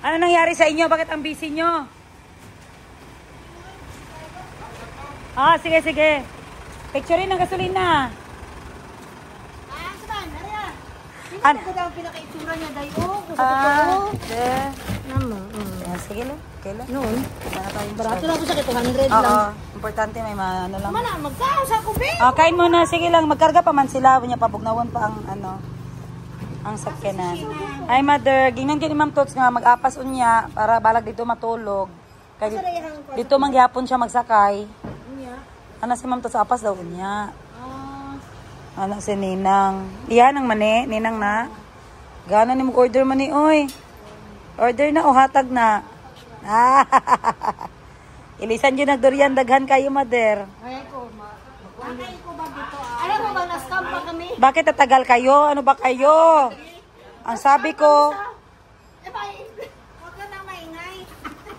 Ano nangyari sa inyo? Bakit ang busy nyo? Ah, sige, sige. Picture ng gasolina. Saan? Ariya. Ano? Hindi ko pinaka-itsura niya, dayo. Sige lang. Okay lang. Noon. Barato lang ko sa 200 Oo. lang. Importante may ano lang. Mana, magkao sa kubi. Kain mo na. Sige lang. Magkarga pa man sila. Bunya pabugnawan pa ang ang sakyanan. Hi, mother. Gingnan kini Ma'am Tots nga mag-apas unya para balag dito matulog. Kay dito mangyapon siya magsakay. Ana si Ma'am Tots apas daw unya. Ana si Ninang. Iyan ang mani, Ninang na. Gana ni mo order man ni oy. Order na o hatag na. Ilisan yun nagdurian daghan kayo, mother. Ay ko, Bakay ko ba dito? Alam mo ba, na-scam pa kami? Bakit tatagal kayo? Ano ba kayo? Ang sabi ko, Huwag ka nang maingay.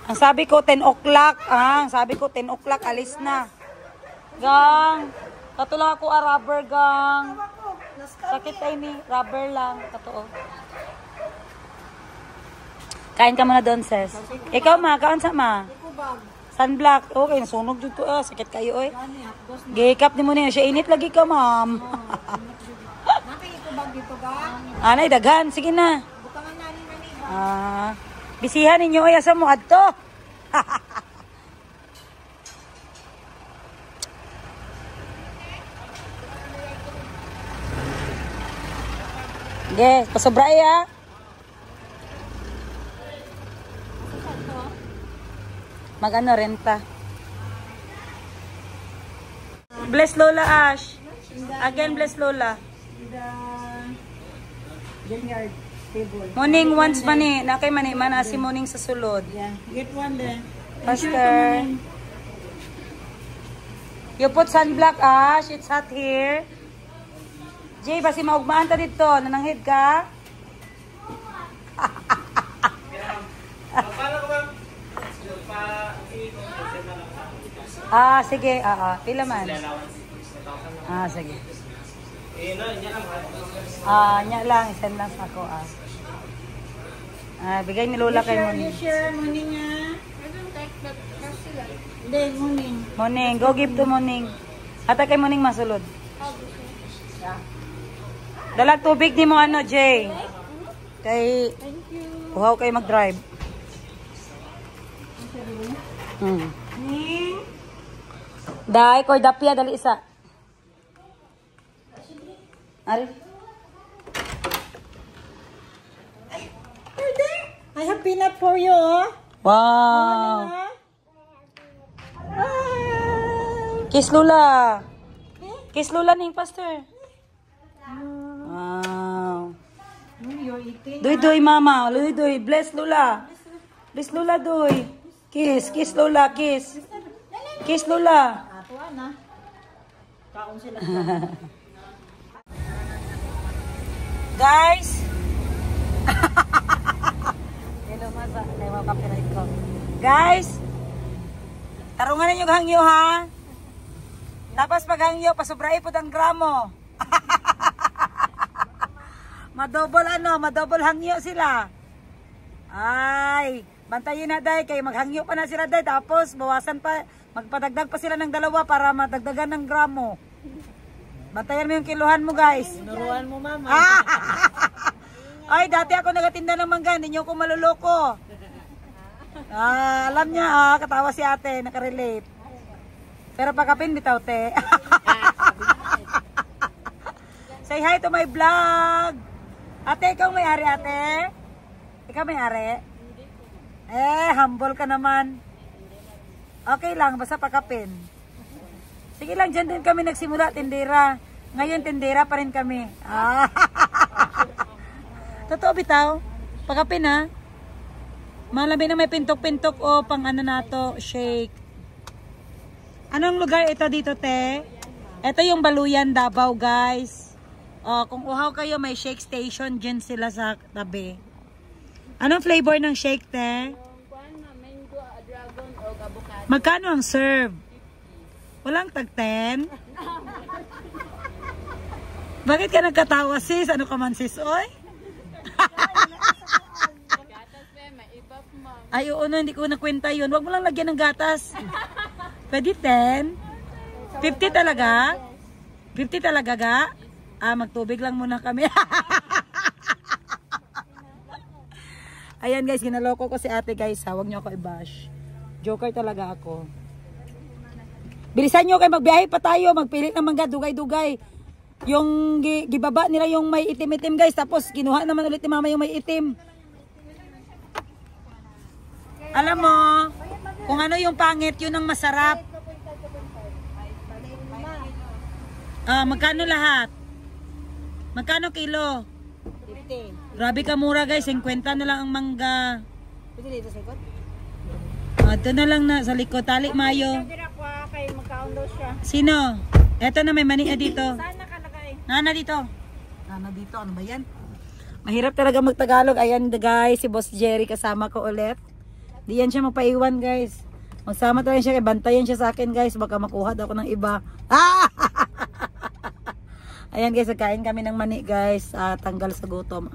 ang sabi ko 10 o'clock. Ang sabi ko 10 o'clock, alis na. Gang, katulong ako rubber gang. Sakit tayo ni rubber lang. Katoo. Kain ka muna doon, sis. Ikaw ma, kaon sa ma? Sunblock. Okay, nasunog dito. Sakit kayo, oy. Gikap ni mo na siya. Init lagi ka, ma'am. Nakikubag dito ka? Anay, daghan. Sige na. Butangan namin maniba. Bisihan ninyo, oy. Asa mo, adto. Yes, pasobra ya. Magano renta. Bless Lola Ash. Again, bless Lola. Vineyard table. Morning once mani. Nakay mani man si morning sa sulod. Yeah, get one there. Pastor. You put sunblock, Ash. It's hot here. Jay, basi maugmaan ta dito. Nananghid ka? Sige. Pila man? Sige. Nya lang. Isend lang sa ako, bigay ni Lola kay Morning. Share, morning nga. Hindi, morning. Morning. Go give to Morning. Ata kay Morning masulod. Dalag tubig ni mo Jay. Kay uhaw kay mag-drive. Dai koy dapya dali isa. Ari. I have peanut for you, Wow. Kiss Lula. Kiss Lula ning pastor. Wow. You're eating. Doy mama, doy. Bless Lula. Bless Lula doy. Kiss Lula, kiss. Kiss Lula. Tuwa na. Kaon sila. Guys. Hello masa, may mga copyright ko. Guys. Tarungan ninyo hangyo ha. Tapos pag hangyo, pasubray po ang gramo. Madobol hangyo sila. Ay, bantayin na day kay maghangyo pa na sila day tapos bawasan pa, magpadagdag pa sila ng 2 para madagdagan ng gramo. Bantayan mo yung kiluhan mo, guys. Nuruan mo, mama. Ay, dati ako nagatinda ng mangga, hindi niyo ako maluloko. Alam niya, katawa si ate, nakarelate. Pero pagkapin bitaw te. Say hi to my vlog. Ate, ikaw may-ari, ate? Ikaw may-ari? Humble ka naman. Okay lang, basta pakapin. Sige lang, dyan din kami nagsimula, tindera. Ngayon, tindera pa rin kami. Totoo bitaw? Pakapin ha? Malami na may pintok-pintok o pang ano na to, shake. Anong lugar ito dito, te? Ito yung Baluyan, Davao, guys. Kung uhaw kayo, may shake station dyan sila sa tabi. Anong flavor ng shake, te? Magkano ang serve? Walang tag-10? Bakit ka nagkatawa, sis? Ano ka man, sis? Oy? Ay, oo, no, hindi ko nakwenta yun. Huwag mo lang lagyan ng gatas. Pwede 10? 50 talaga? 50 talaga ga? Magtubig lang muna kami. Ayan guys, ginaloko ko si ate guys ha. Huwag niyo ako i-bash. Joker talaga ako. Bilisan nyo kayo, magbiyahe pa tayo. Magpilit ng mangga, dugay-dugay. Yung gibaba nila yung may itim-itim guys. Tapos kinuha naman ulit ni mama yung may itim. Alam mo, kung ano yung pangit, yun ang masarap. Magkano lahat? Magkano kilo? 50. Grabe ka mura guys, 50 na lang ang mangga. Pwede dito sa ikot? Ito na lang na sa likod, tali mayo. Pwede ako kay magkaon daw siya. Sino? Eto na may mani dito. Saan nakalagay? Nana dito. Nana dito, ano ba yan? Mahirap talaga magtagalog. Ayan guys, si Boss Jerry kasama ko ulit. Di yan siya magpaiwan guys. Magsama tayo siya, bantayan siya sa akin guys. Baka makuha daw ako ng iba. Ayan guys, nagkain kami ng mani guys. Tanggal sa gutom.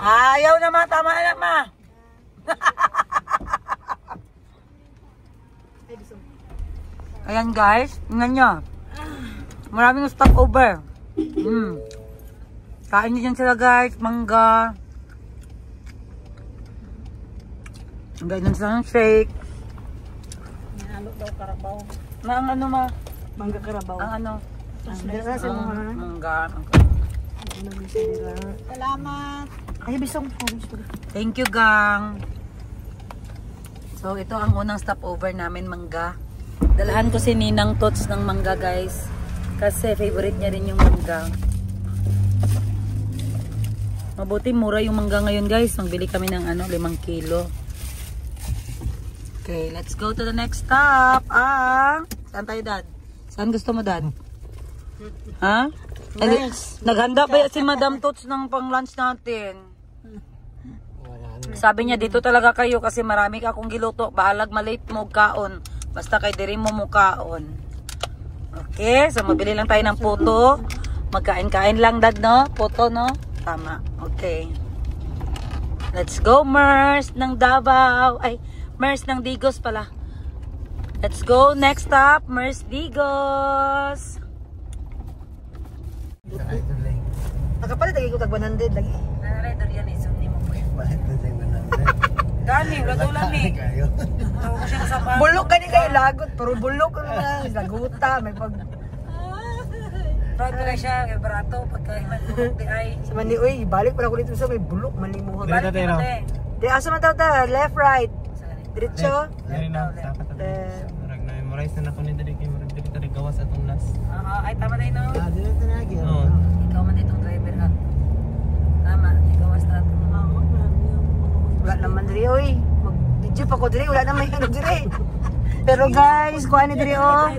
Ayaw na ma, tama na ma. Ayan guys, tingnan nyo. Maraming stopover. Kain nyo dyan sila guys, mangga. Ganyan sila ng shake. Nalo daw karabaw. Na ang ano ma? Mangga karabaw. Ang ano? Mangga. Salamat. Ay, bisong. Thank you gang. So ito ang unang stopover namin, mangga. Dalahan ko si Ninang Tots ng mangga guys. Kasi favorite niya rin yung mangga. Mabuti mura yung mangga ngayon guys. Magbili kami ng 5 kilo. Okay, let's go to the next stop. Saan tayo dad? Saan gusto mo dad? Ha? Nice. Naghanda ba si Madam Tots ng pang lunch natin? Sabi niya dito talaga kayo kasi marami ka akong giluto. Bahalag malate mo kaon. Basta kay diri mo mukaon. Okay, so mabili lang tayo ng puto. Magkain-kain lang dad no? Puto no? Tama. Okay. Let's go Mers ng Davao. Ay, Mers ng Digos pala. Let's go. Next stop, Mers Digos. Nakapalit lagi ko tag 100 lagi. Nanay durian isun ni mo po. Bakit na tayo mananda? Gani, wala ulan ni. Kayo. Tawag ko siya sa pa. Bulok gani kayo lagot, pero bulok na laguta, may pag Proud ko lang siya, kay barato pagkahiman ko di ay. sa mani uy, balik pala ko dito sa may bulok malimuha. Balik Balik mo te. Di asa man taw ta, left right. Diretso. Dari na, dapat na. Murag na-memorize na ako ni Dari kay murag dili tari gawas atong last. Ay tama tayo no. Dili na lagi. Oo. Ikaw man ditong driver ha. Tama, ikaw basta ito. Wala naman diri oy. Mag-video pa ko diri, wala naman yung diri. Pero guys, kuha ni diri oh.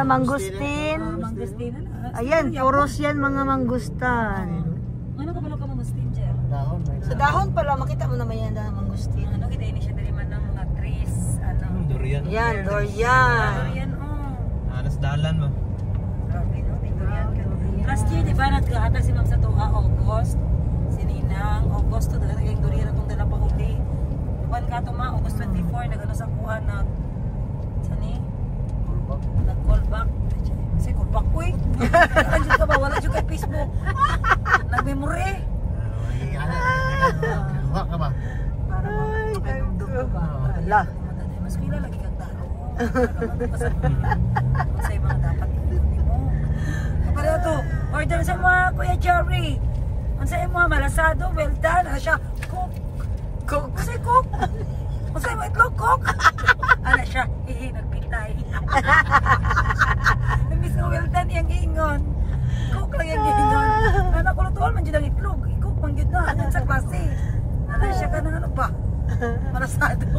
Mangustin. Mangustin na. Ayan, puros yan mga mangustan. Ano ka pala ka mangustin dyan? Dahon may. Sa dahon pala, makita mo naman yan na mangustin. Ano kita ini siya dari man ng mga trees, Durian. Yan, durian. Durian oh. Alas dalan mo. Grabe no, may durian ka. Last year, di ba, nagkahata si Ma'am sa Tuha, August. Si Ninang, August to, yung durian atong dala pa uli. Tuban ka ito ma, August 24, nagano sa kuha na, sani? Nag-call back. Kasi call back ko eh. Andiyan ka ba? Wala dyan kay Facebook. Nag-memory eh. Kuha ka ba? Para makapagdugtog ka ba? Ala. Mas kila lagi kang tao. Sa mga dapat hindi mo. Kapala to, order sa mga Kuya Jerry. Kung sa mga malasado, well done. Ano siya? Cook. Cook. Kasi cook. Kung sa mga itlog, cook. Ano siya? Hihi, nagpitay. Nabis nga well done yung ingon. Cook lang yung ingon. Ano ko lutuan man dyan ang itlog. Cook man dyan na. Ano sa klase. Ano siya ka na ano ba? Malasado.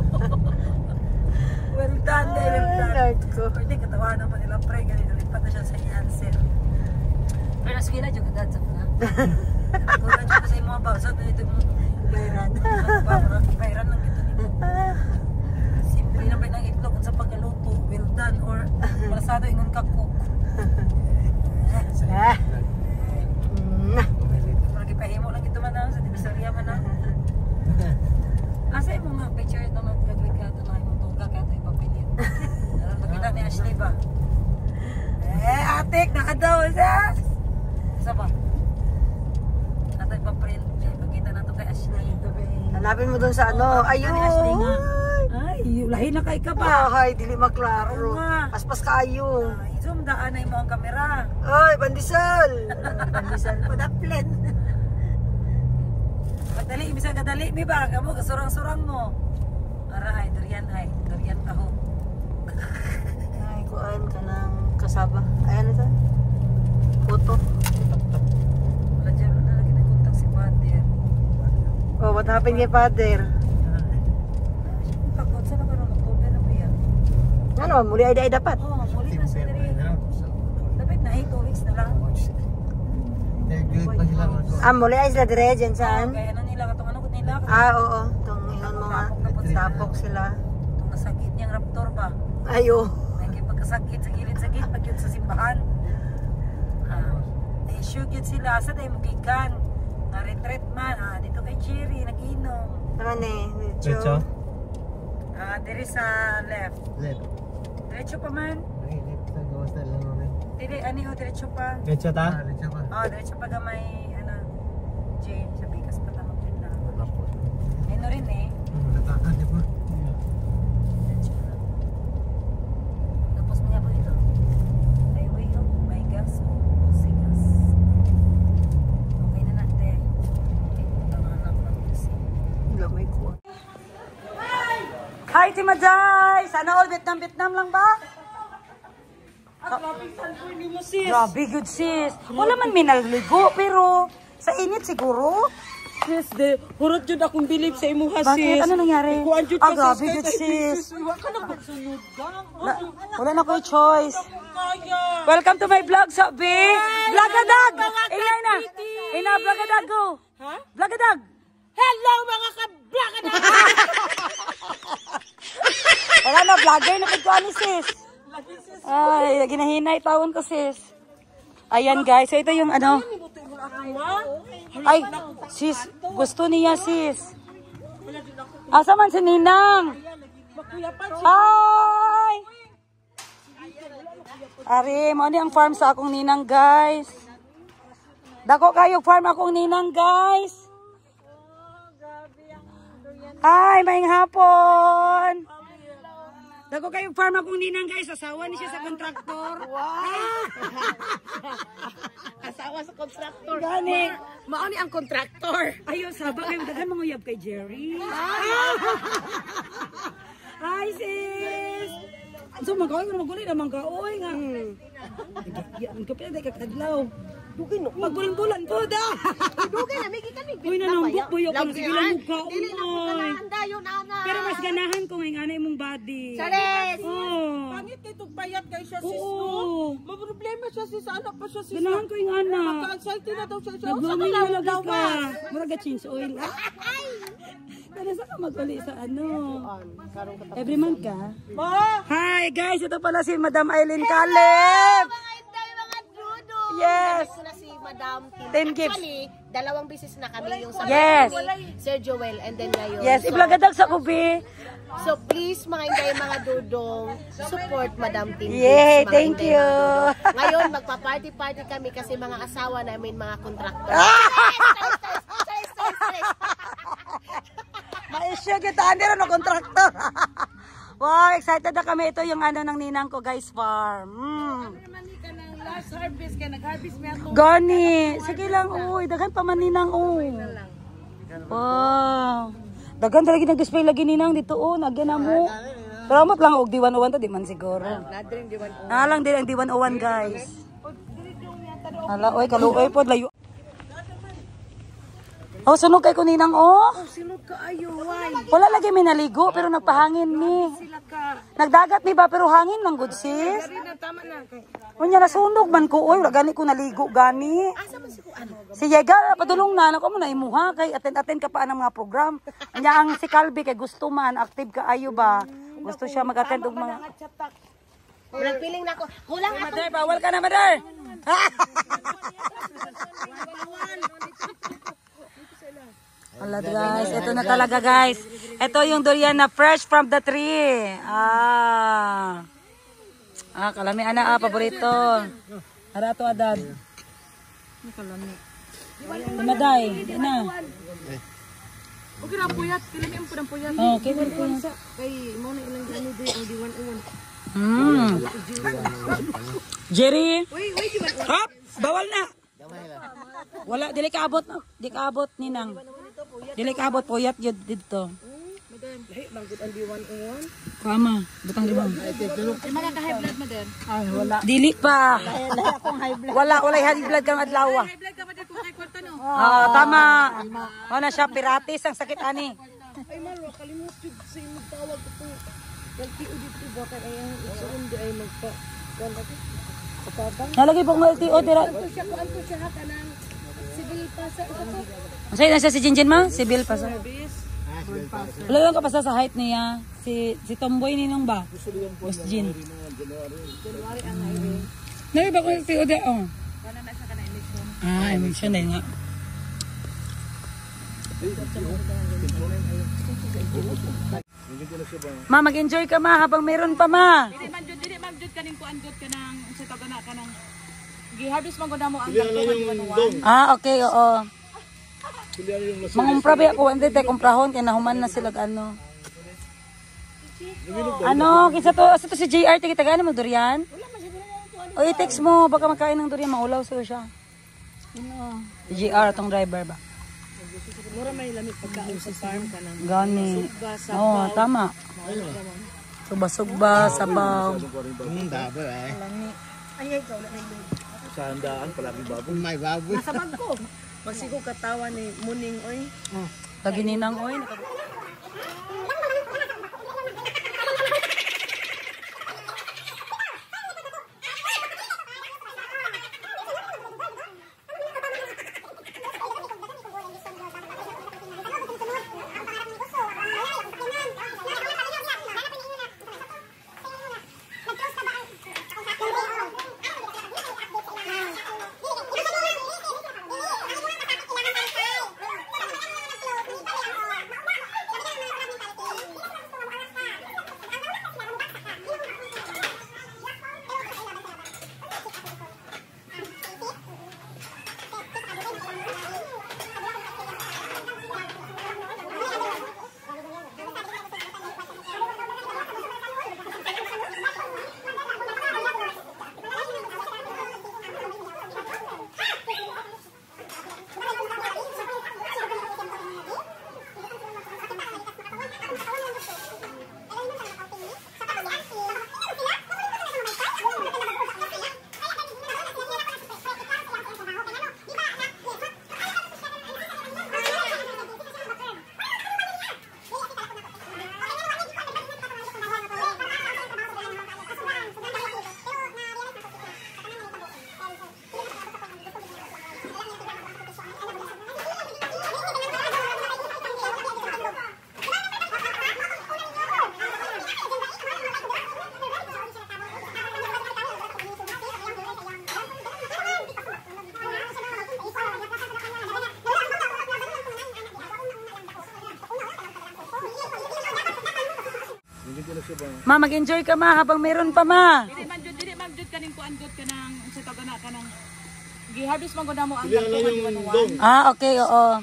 Well done, well done. Pwede katawa naman nila pre. Ganito lipat na siya sa answer. Pero naskila dyan kadad sa mga. Kung na dyan sa mga bawsa, dito mo bayaran. Bayaran lang dito nito. Simple na ba ng itlog kung sa pagkaluto. Well done or malasado ingon ka cook. Lagi pa himo Hanapin mo doon sa ano. Ayun. Ay, lahi na kay ka ba? Ay, dili maklaro. Oo nga. Aspas kaayo. Zoom daan na mo ang kamera. Ay, bandisal. Bandisal. Padaplen. Pagdali, bisa kadali mi ba? Kamu kasurang-surang mo. Aray, durian taho. Ay, kuan ka ng kasaba. Ayan ito. Foto. Wala dyan na lagi nagkontak si Father. Oh, what happened kay Father? Pagod sa naman ang October na ba yan? Ano, muli ay dapat. Oo, muli na sa diri. Dapat na 8 weeks na lang. Nag-grade pa sila mga Muli ay sila dire, dyan saan? Kaya ano nila, katong ano ko nila. Oo. Itong ingon mga tapok sila. Itong nasakit niyang raptor ba? Ayo. May pagkasakit sa gilid-sagit, pag yun sa simbahan. Na-issue yun sila, sa dahil mugikan. Na-retreat man, dito kay Cherry, nag-inom. Naman eh, Diretso? Diri sa left. Left. Diretso pa man. Ay, left sa gawas na lang namin. Dili, diretso pa. Diretso ta? Diretso pa. Diretso pa gamay, Jane, sa bigas pa tamang din na. Tapos. Ano rin eh. Natakan, di ba? Diretso na. Tapos mga po dito. Highway, may gas, sigas. Okay na natin. Tanganak ng kasi. Lamay ko. Hi, Timajay! Sana all Vietnam lang ba? Grabe, good sis. Wala man minaligo, pero sa init siguro. Sis, hurot jud akong bilib sa imo ha, Bakit? sis. Ano nangyari? Kuan jud Grabe, good sis. Wala na ko choice. Welcome to my vlog, Sabi. Vlogadag! Ingay na. Ina, vlogadag go. Ha? Vlogadag. Hello mga ka-vlogadag! Wala na, vlogger na kagkuhan ni sis. Ay, ginahinay tawon ko sis. Ayan guys, so ito yung ano. Ay, sis, gusto niya sis. Asa man si Ninang? Hi! Ari, mo ni ang farm sa akong Ninang guys. Dako kayo farm akong Ninang guys. Hi, maing hapon. Dako kayong farm akong Ninang guys, asawa ni siya sa kontraktor. Wow! Asawa sa kontraktor. Gani. Mao ni ang kontraktor. Ayaw, saba kayo dagan manguyab kay Jerry. Hi sis! So magkawin ko na magulit naman ka. Oy nga. Yan ka pala kay kadlaw. Dugay no. Magbulan-bulan po da. Dugay na migi kami. Uy nanambok buyo ka sige lang mukha. Dili na ko ganahan dayon ana. Pero mas ganahan ko ngay ngana imong body. Sares. Oh. Pangit kay tug payat kay siya sis Oo. no. Maproblema siya sis anak pa siya sis. Ganahan ko yung anak. Ka-anxiety na daw siya. Nagmamay na lagi ka. Murag ka change oil. Pero saan ka mag-uli sa ano? Every month ka? Hi guys, ito pala si Madam Aileen Caleb. Mga inday, mga dudo. Yes. Ito na si Madam Ten gifts. Actually, dalawang beses na kami yung sa Yes. ni Sir Joel and then ngayon. Yes, iblagadag sa kubi. So please mga inday, mga dudong, support Madam Tin. Yay, Gifts, mga thank inday, you. mga dudong. Ngayon, magpa-party-party kami kasi mga asawa namin, mga kontraktor. Stress. Ma-issue kita, hindi rin no kontraktor. Wow, excited na kami. Ito yung ano ng ninang ko guys, farm. Last harvest ka, nag-harvest mo ako. Gani, sige lang, uy, daghan pa man ninang, uy. Wow. Daghan talaga nag-display lagi ninang dito, nagyan na mo. Pero amat lang, og D101 to, di man siguro. Nalang din ang D101 guys. Hala, oy, kaluoy po, layo. Oh, sunog kay kuninang, oh. Silog ka ayo, why? Wala lagi may naligo, pero nagpahangin ni. Sila ka. Nagdagat ni ba, pero hangin lang, good sis. Dari na, tama na. Kunya nasunog man ko, oy, wala gani ko naligo, gani. Asa man si Kuan? Si Yega, padulong na, nako mo na imuha, kay attend ka pa ng mga program. Anya ang si Calvi, kay gusto man, active ka ayo ba? Gusto siya mag-attend og mga... Kulang piling na ako. Kulang ako. Mother, bawal ka na, mother! Wala guys, ito na talaga guys. Ito yung durian na fresh from the tree. Kalami ana paborito. Harato adad. Kalami. Maday, di na. Okay ra puyat, pila mi ang puyat. Okay, well po yan. Kay mo na ilang gani day ang diwan uwan. Jerry! Uy, diwan. Hop! Bawal na! Wala, dili kaabot na. Di kaabot, ninang. Dili kaabot, puyat yun dito. Madam, lahi manggod ang diwan uwan. Kama, butang limang. Di maka-high blood madam. Ay, wala. Dili pa. Wala, high blood kang adlaw. High blood ka madam kung kay kwarta no. Tama. Ano siya, piratis ang sakit ani. Ay malo kalimot jud sa imong tawag ko. LTO dito ba kay ayang isuon di ay magpa. Nalagay po ng LTO, tira. Siya ko anto siya ha kanang civil pasa ito ko. Masaya na siya si Jinjin ma? Sibil pa sa. Wala lang ka pa sa height niya. Si Tomboy ninong ba? Boss Jin. Nalagay ba ko ng LTO di? Oh. Election na nga. Ma, mag-enjoy ka ma habang meron pa ma. Dili man jud kaning kuan jud kanang sa tagana kanang giharvest man gud mo ang diwan. Okay, oo. Mangumpra ba ako, hindi tayo kumprahon, kaya nahuman na sila ano. Ano, kinsa to si JR, tigitagaan mo durian? O i-text mo, baka makain ng durian, maulaw siya. Si JR, itong driver ba? Mura may lamig pagkaon sa farm kanang. Gani. Oo, tama. Sugba-sugba, sabaw. Ay ikaw na ay. Sa handaan, palagi baboy. May baboy. Sa bag ko. Magsigo katawa ni Muning oy. Lagi ninang, oy. Ma, mag-enjoy ka ma habang meron pa ma. Dili man jud kaning kuan jud kanang sa tagana kanang giharvest man gud mo ang diwan. Okay, oo.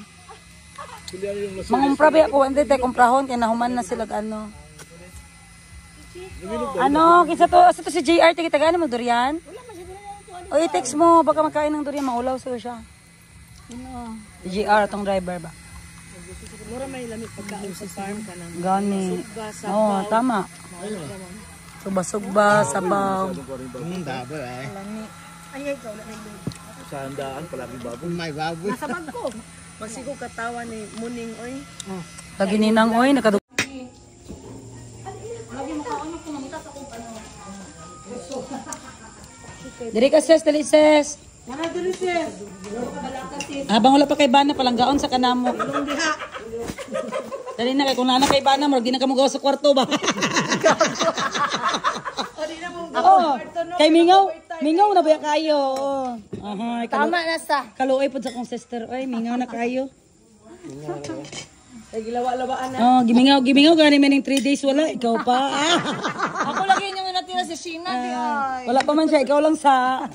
Mangumpra ba ako, hindi tayo kumprahon, kaya nahuman na sila ano. Ano, kinsa to si JR, tigitagaan mo durian? O i-text mo, baka makain ng durian, maulaw siya. Si JR, itong driver ba? Mura may lamig pagkaon sa farm kanang. Gani. Oo, tama. Sugba-sugba, sabaw. Ay ikaw na ay. Sa handaan, palagi baboy. May baboy. Sa bag ko. Magsigo katawa ni Muning oy. Lagi ninang, oy, nakadug. Diri ka ses, dali ses. Habang wala pa kay Bana, palanggaon sa kanamo. Dali na kay kung nana kay Bana, marag di na ka magawa sa kwarto ba? Oo, kay Mingaw na ba kayo? Tama na sa. Kaluoy po sa kong sister, oy, Mingaw na kayo. Ay gilawa-lawaan na. Oh, gimingaw gani man 3 days wala, ikaw pa. Ako lagi yung natira si Sheena di ay. Wala pa man siya, ikaw lang sa.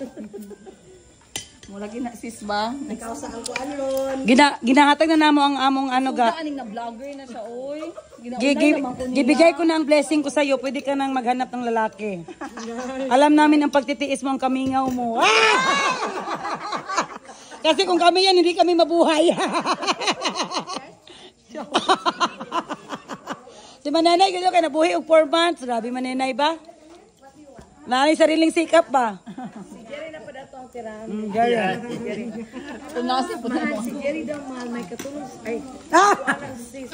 Mula gina sis ba? Ikaw sa ang kuan ron. Ginahatag na namo ang among ano ga. Aning na vlogger na siya oy. Gibigay ko na ang blessing ko sa iyo. Pwede ka nang maghanap ng lalaki. Alam namin ang pagtitiis mo, ang kamingaw mo. Kasi kung kami yan, hindi kami mabuhay. Si Manenay, ganyan ka nabuhay og 4 months. Grabe Manenay ba? Nanay sariling sikap ba? Si Jerry na pa dato ang tirang. Jerry. Tunasi po na mo. Si Jerry daw mahal may katulong. Ay, Ah! sis.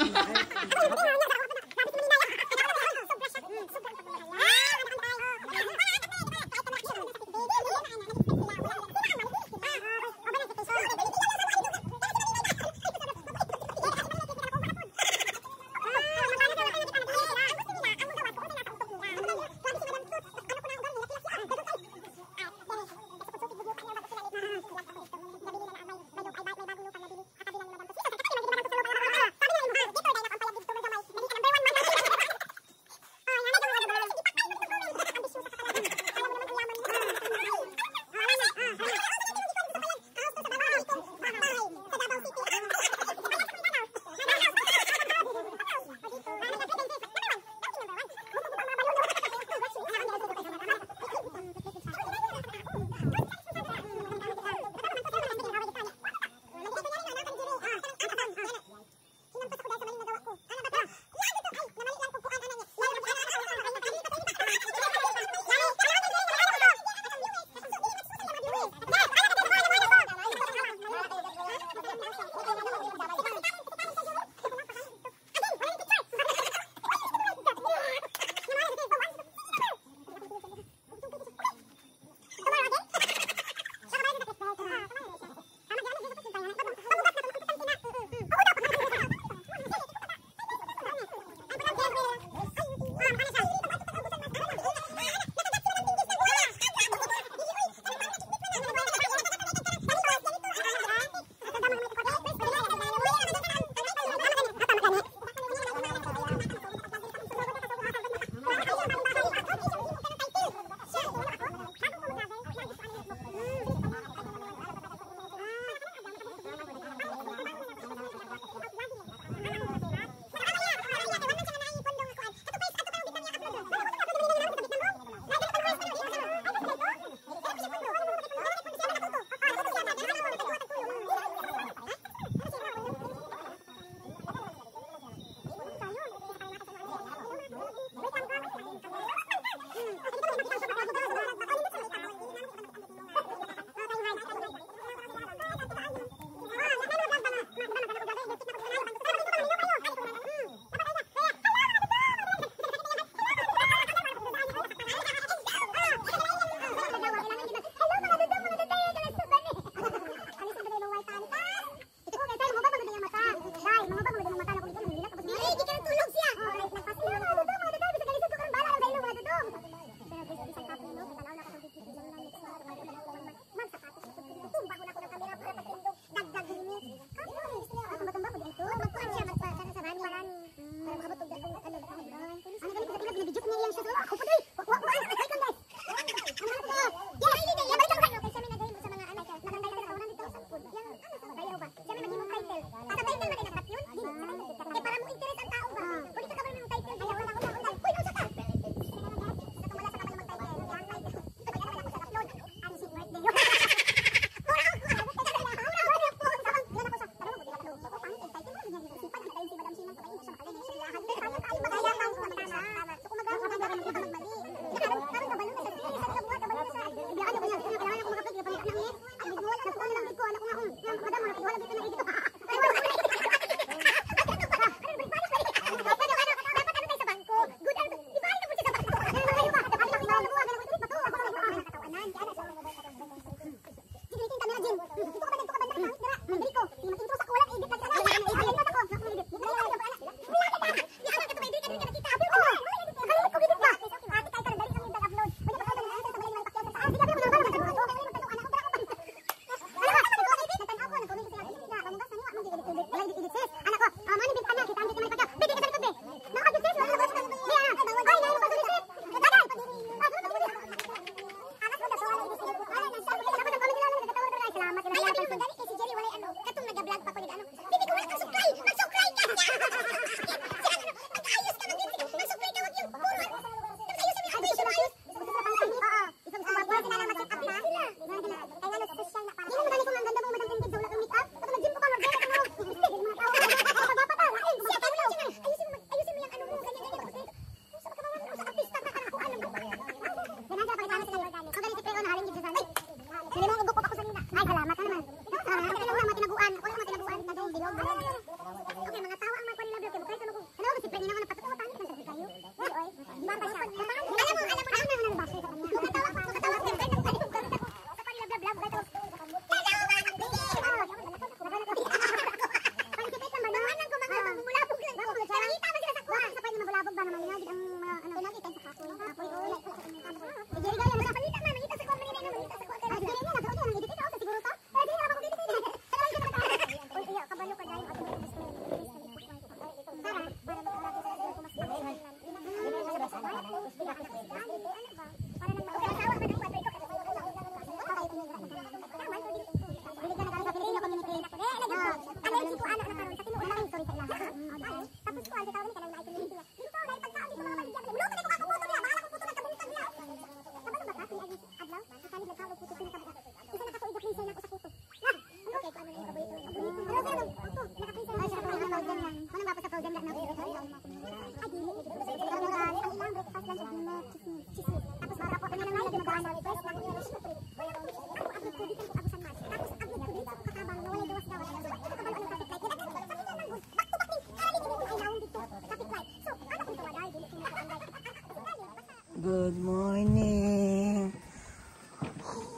Good morning.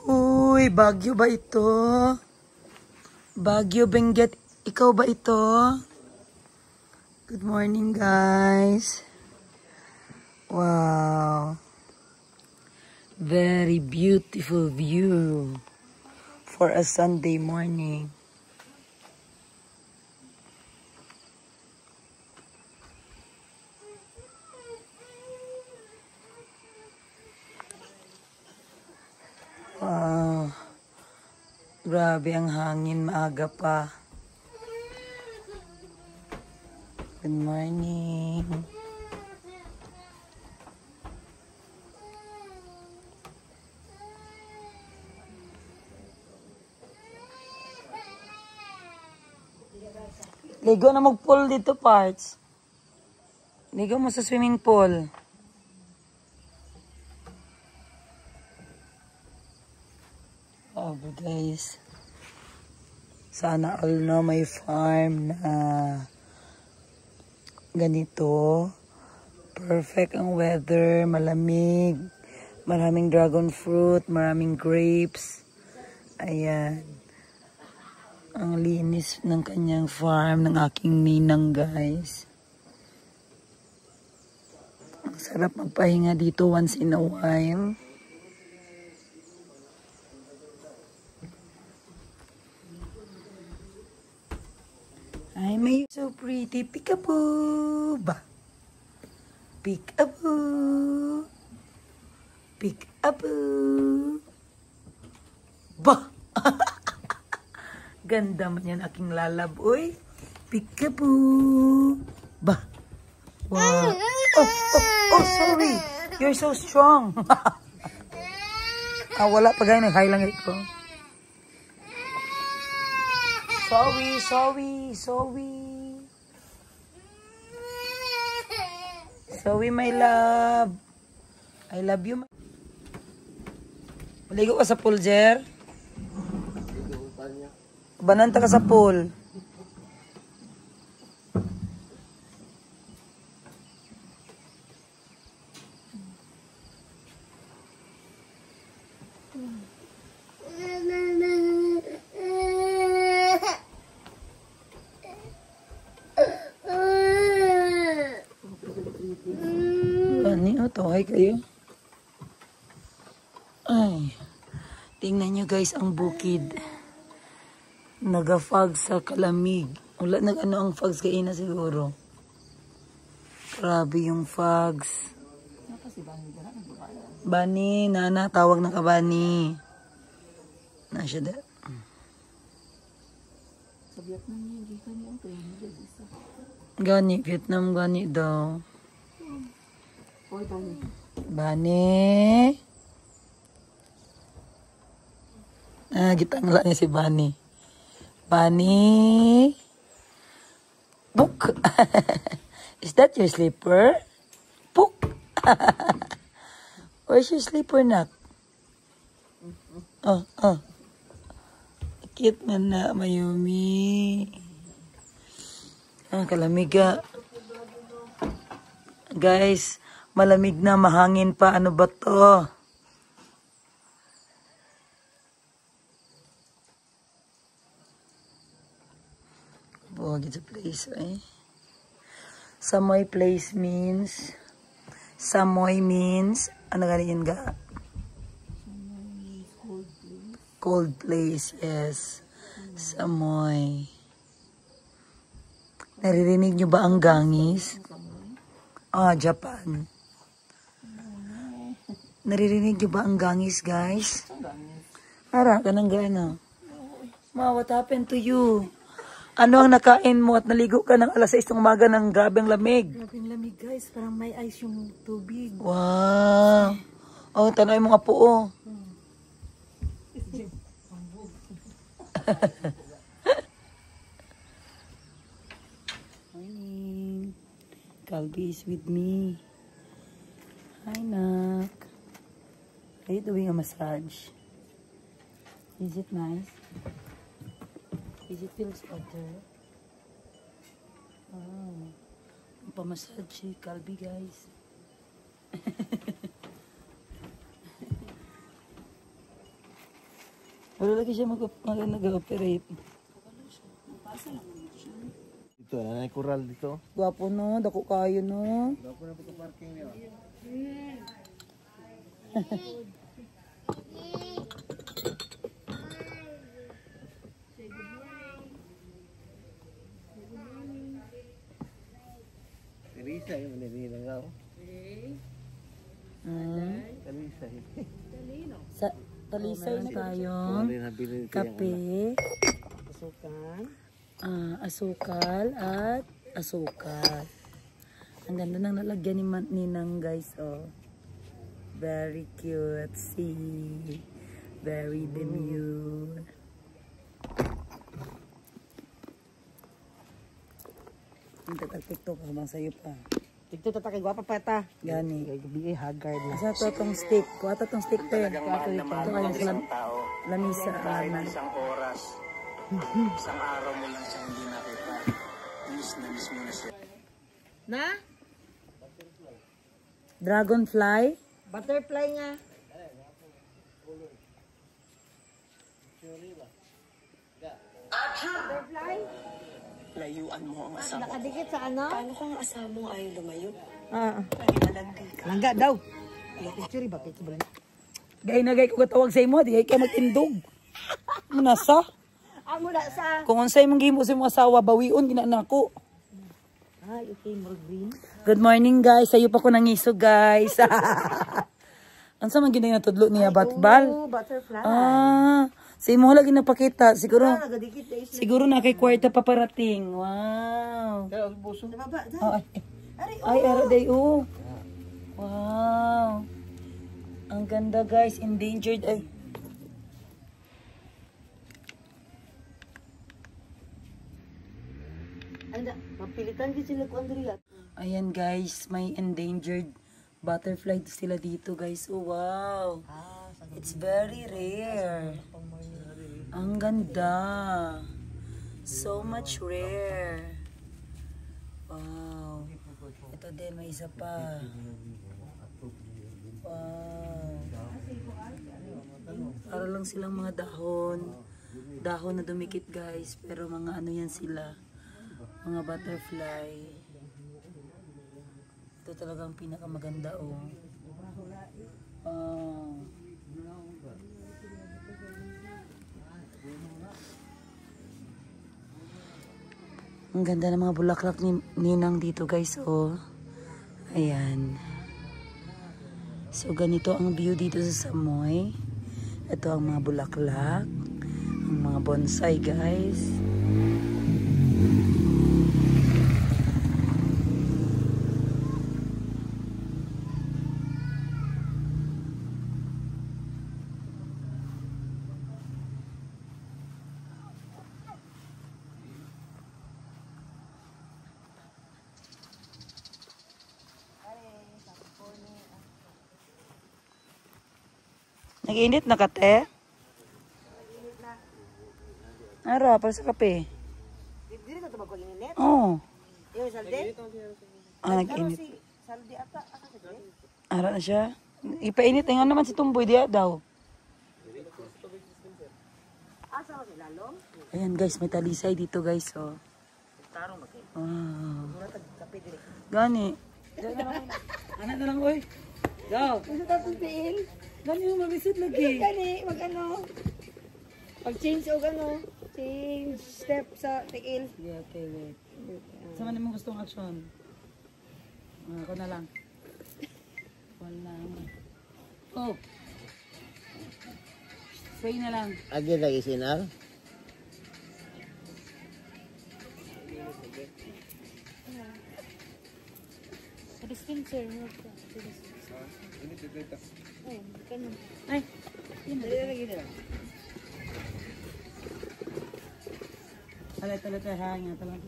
Uy, Baguio ba ito? Baguio Benguet, ikaw ba ito? Good morning, guys. Wow. Very beautiful view for a Sunday morning. Wow. Grabe ang hangin, maaga pa. Good morning. Ligo na mag-pool dito, parts. Ligo mo sa swimming pool. Oh, guys. Sana all na may farm na ganito. Perfect ang weather, malamig. Maraming dragon fruit, maraming grapes. Ayan. Ang linis ng kanyang farm, ng aking ninang, guys. Ang sarap magpahinga dito once in a while. Ay, may so pretty. Peekaboo! Ba? Peekaboo! Peekaboo! Ba? Ganda man yan aking lalab. Uy! Peekaboo! Ba? Wow! Oh, sorry! You're so strong! Wala pa gaya. Nag-highlight ko. Sorry, my love. I love you. Maligo ka sa pool, Jer? Bananta ka sa pool. Tawag kayo. Ay, tingnan nyo guys ang bukid. Nagafag sa kalamig. Wala nag-ano ang fogs kayo na siguro. Grabe yung fogs. Bani, nana, tawag na ka Bani. Nasya da. Sa Vietnam niya, hindi ka niya ang gani, Vietnam gani daw. Oy, Bani. Bani. Gitangla niya si Bani. Bani. Book. Is that your slipper? Book. Where's your slipper, Nak? Oh. Cute man na, Mayumi. Kalamiga. Guys, malamig na, mahangin pa. Ano ba to? Oh, it's a place, eh? Samoy place means, Samoy means, ano ganyan ga? Cold place, yes. Samoy. Naririnig nyo ba ang gangis? Japan. Naririnig nyo ba ang gangis, guys? Ara, ka nang gana. Ma, what happened to you? Ano ang nakain mo at naligo ka ng alas 6 ng umaga ng grabeng lamig? Grabeng lamig, guys. Parang may ice yung tubig. Wow. Oh, tanong mo nga po, oh. Morning. Calby is with me. Hi, Nak. Are you doing a massage? Is it nice? Is it feels better? Oh. Pamassage si Calby, guys. Wala lagi siya nag-operate. Ito, nanay kural dito. Gwapo no, dako kayo no. Dapat na pagka-parking niya. Teresa yung manilang ako. Teresa yun. Sa talisay na tayong kape, asukal at asukal. Ang ganda ng nalagyan ni Ninang guys, oh. Very cute. See? Very demure. Ang tatak-tiktok habang sa'yo pa. Tigto tatakay gwapa pa ta. Gani. Gabi haggard na. Asa to tong stick. Kuha to tong stick pa yan. Ito kayo sa lamisa. Isang oras. Isang araw mo lang siya hindi nakita. Miss mo na siya. Na? Dragonfly. Butterfly nga. Butterfly? Layuan mo ang asawa. Nakadikit sa ano? Paano kung ang asawa mo ayaw lumayo? Malandi ka. Langga daw. Picture ba? Picture ba? Gay na gay ko katawag sa imo. Di gay ka magtindog. Munasa. Amo na sa... Kung unsay mong gihimo sa imong asawa, bawion ginanako. Ay, okay, more green. Good morning guys. Sayo pa ko nangiso guys. Ansa man ginay natudlo niya batbal? Oh, butterfly. Sa imo lagi napakita. Siguro Nagadikit na isla. siguro na kay kwarta pa parating. Wow. Sa baba, dahil. Oh, ay, ara day oh. Wow. Ang ganda guys, endangered ay. Anda, mapilitan din sila ko Andrea. Ayan guys, may endangered butterfly sila dito guys. Oh wow. It's very rare. Ang ganda. So much rare. Wow. Ito din, may isa pa. Wow. Para lang silang mga dahon. Dahon na dumikit guys. Pero mga ano yan sila. Mga butterfly. Ito talagang pinakamaganda oh. Wow. Ang ganda ng mga bulaklak ni Ninang dito guys oh. Ayan. So ganito ang view dito sa Samoy. Ito ang mga bulaklak. Ang mga bonsai guys. Nag-init na kate? Ara, para sa kape. Dili na ito magkulinit. Oo. Yung salde? Nag-init. Salde ata. Ara na siya. Ipainit. Ngayon naman si Tumboy diya daw. Asa ko si Lalong? Ayan guys, may talisay dito guys. Oh. Tarong magkay. Wow. Mura tag-kape dili. Gani. Anak na lang, oy. Go. Gusto tapos piil? Gani mo mabisit lagi. Gani, mag-ano? Pag-change o gano? Change step sa tikil. Yeah, okay, wait. Saan man mo gustong action? Ako na lang. Wala. Oh. Spray na lang. Agi lagi sinar. Dispenser mo ito. Ay. Dali lagi nila. Talat hanya talat.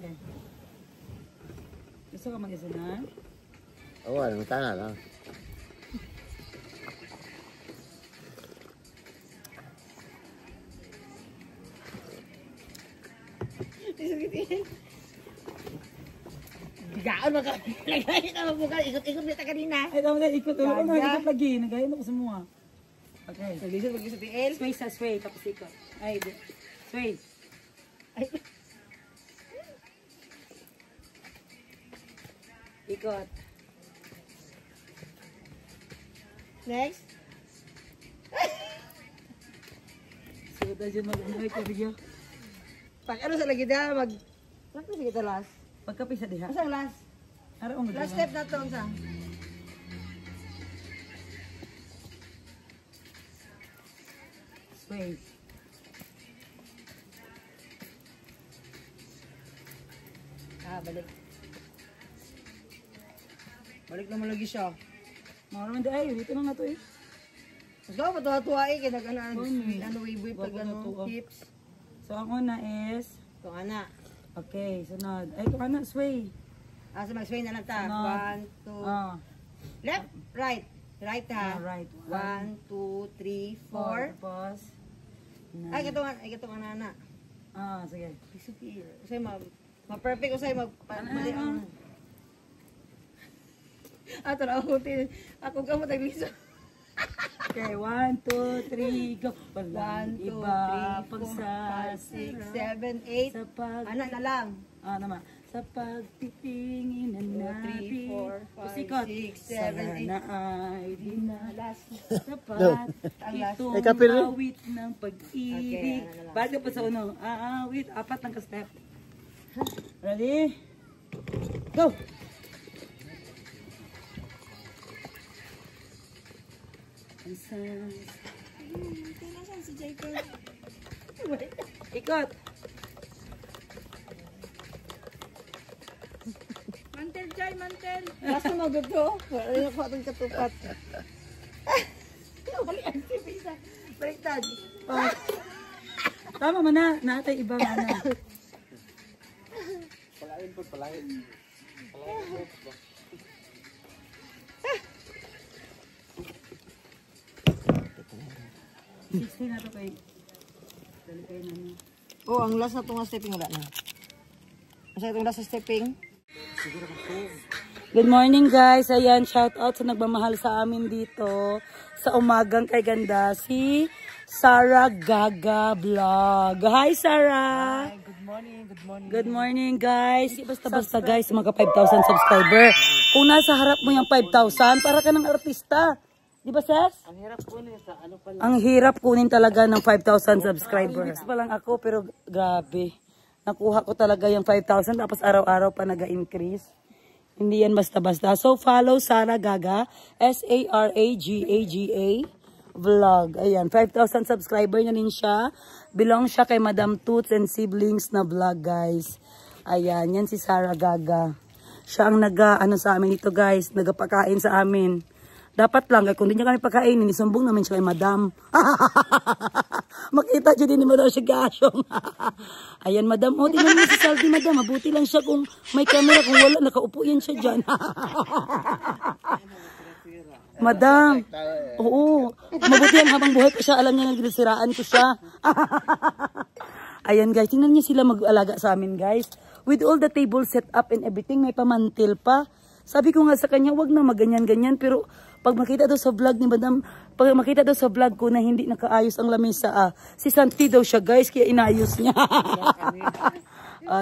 Gusto ka mag-isa na? Oo, ano tana lang. Bigaan maka. Lagay ka mo buka ikot-ikot nita kanina. Ay, tama na ikot ulo ko na ikot lagi. Nagayon ako sa mga. Okay. Naglisod sa tiil. Sway sa sway, tapos ikot. Ay, sway. Ay. Ikot. Next. Suda dyan mag-anoy ka video. Pag ano sa lagi da, Ano sige ito last? Pagkapi sa diha. Asang last? Araw mo Last step na to, unsang? Sway. Balik. Balik naman lagi siya. Maraman di ay, dito na to eh. Mas gawin pa ito tuwa kaya nag-ano, wave pag ano, hips. So, ang una is, Ito ana. okay, sunod. Ay, ito na, sway. Asa mag-sway na lang ta. Sunod. 1, 2, Ah, left, right. Right ha. right. 1, 2, 3, 4. Tapos, Ay, katong ana. ah, sige. Pisuti. Usay ma-perfect usay mag-mali ang... Ato na ako mo tagliso. Okay, 1, 2, 3, go. 1, Walang 2, 3, iba 4, pag 5, 6, 7, 8. sa pag... Anak na lang. Ah, naman. Sa pagtitingin na 2, 3, natin. 4, 5, Pusikot. 6, 7, 8. Sana ay dinalas sapat. Ang last. Itong awit ng Okay, pag-ibig. ano na lang. Bago pa sa uno. Awit. Apat ng ka-step. Ready? Go! Ikot. Mantel, Jai, mantel. Last na magod to. Wala na ko atong katupat. Wala ang sipisa. Baliktad. Oh. Tama man na. Natay iba man na. Palain. 16 na to kay. Dali kayo na niya. Oh, ang last na itong stepping wala na. Kasi itong last na stepping. Good morning guys. Ayan, shout out sa nagmamahal sa amin dito sa umagang kay ganda si Sarah Gaga Vlog. Hi Sarah. Hi, good morning. Good morning guys. Basta guys, mga 5,000 subscriber. Kung nasa harap mo yung 5,000, para ka ng artista. Di ba, Ses? Ang hirap kunin sa ano pala. Ang hirap kunin talaga ng 5,000 subscribers. Pa lang ako, pero grabe. Nakuha ko talaga yung 5,000, tapos araw-araw pa nag-increase. Hindi yan basta-basta. So, follow Sarah Gaga, S-A-R-A-G-A-G-A vlog. Ayan, 5,000 subscriber na din siya. Belong siya kay Madam Toots and Siblings na vlog, guys. Ayan, yan si Sarah Gaga. Siya ang ano sa amin ito, guys. Nagapakain sa amin. Dapat lang, kung di niya kami pagkainin, isumbong namin siya kay Madam. Makita siya din ni Madam siya gasyong. Ayan, Madam. O, tingnan niyo si Saldi, Madam. Mabuti lang siya kung may camera. Kung wala, nakaupo yan siya dyan. Madam. Oo. Mabuti yan habang buhay pa siya. Alam niya nang ginasiraan ko siya. Ayan, guys. Tingnan niyo sila mag-alaga sa amin, guys. With all the table set up and everything, may pamantil pa. Sabi ko nga sa kanya, wag na maganyan-ganyan. Pero pag makita daw sa vlog ni Madam, pag makita daw sa vlog ko na hindi nakaayos ang lamesa, si Santi daw siya, guys, kaya inayos niya.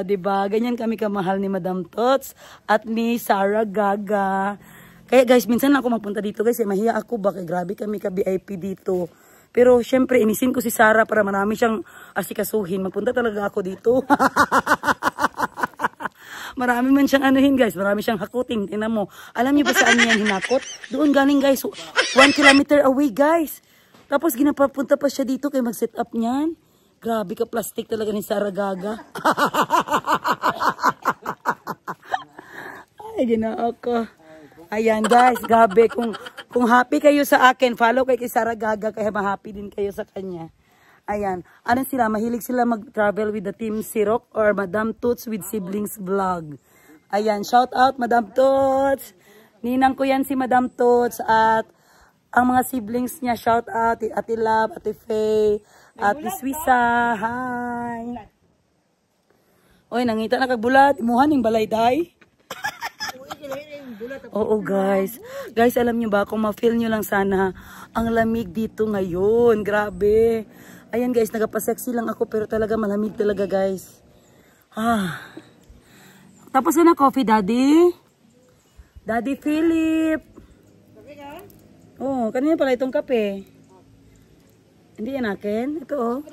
Diba? Ganyan kami kamahal ni Madam Tots at ni Sarah Gaga. Kaya guys, minsan lang ako magpunta dito, guys. Mahiya ako ba? Kaya grabe kami ka-VIP dito. Pero syempre, inisin ko si Sarah para marami siyang asikasuhin. Magpunta talaga ako dito. Marami man siyang anuhin, guys. Marami siyang hakuting. Tingnan mo. Alam niyo ba saan niya hinakot? Doon galing, guys. 1 kilometer away, guys. Tapos ginapapunta pa siya dito kaya mag-set up niyan. Grabe ka, plastic talaga ni Sarah Gaga. Ay, ginoo ko. Ayan, guys. Grabe. Kung happy kayo sa akin, follow kay Sarah Gaga kaya ma-happy din kayo sa kanya. Ayan. Ano sila? Mahilig sila mag-travel with the Team Sirok or Madam Toots with Siblings Vlog. Ayan. Shout out, Madam Toots. Ninang ko yan si Madam Toots. At ang mga siblings niya, shout out. Ate Love, Ate Faye, Ate Swisa. Hi. Oy, nangita na kagbulat. Imuhan yung balay, day. Oo guys. Guys, alam nyo ba, kung ma-feel nyo lang sana ang lamig dito ngayon. Grabe. Ayan guys, nagpa-sexy lang ako pero talaga malamig talaga guys. Tapos na coffee, Daddy? Daddy Philip. Oh, kanina pala itong kape. Hindi yan akin? Ito oh.